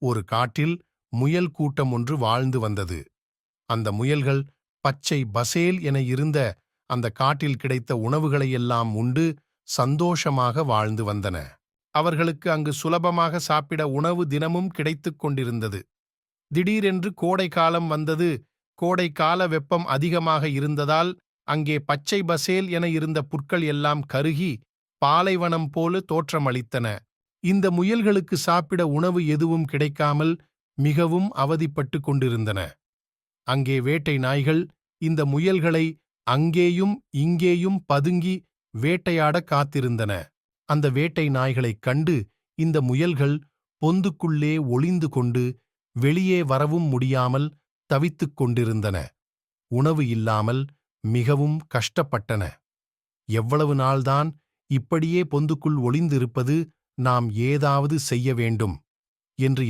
ஒரு காட்டில் முயல் கூட்டம் ஒன்று வாழ்ந்து வந்தது. அந்த முயல்கள் பச்சை பசேல் என இருந்த அந்த காட்டில் கிடைத்த உணவுகளையெல்லாம் உண்டு சந்தோஷமாக வாழ்ந்து வந்தன. அவர்களுக்கு அங்கு சுலபமாக சாப்பிட உணவு தினமும் கிடைத்துக் கொண்டிருந்தது. திடீரென்று கோடை காலம் வந்தது. கோடைக்கால வெப்பம் அதிகமாக இருந்ததால் அங்கே பச்சை பசேல் என இருந்த புற்கள் எல்லாம் கருகி பாலைவனம் போல தோற்றமளித்தன. இந்த முயல்களுக்கு சாப்பிட உணவு எதுவும் கிடைக்காமல் மிகவும் அவதிப்பட்டு கொண்டிருந்தன. அங்கே வேட்டை நாய்கள் இந்த முயல்களை அங்கேயும் இங்கேயும் பதுங்கி வேட்டையாட காத்திருந்தன. அந்த வேட்டை நாய்களைக் கண்டு இந்த முயல்கள் பொந்துக்குள்ளே ஒளிந்து கொண்டு வெளியே வரவும் முடியாமல் தவித்துக் கொண்டிருந்தன. உணவு இல்லாமல் மிகவும் கஷ்டப்பட்டன. எவ்வளவு நாள்தான் இப்படியே பொந்துக்குள் ஒளிந்திருப்பது? நாம் ஏதாவது செய்ய வேண்டும் என்று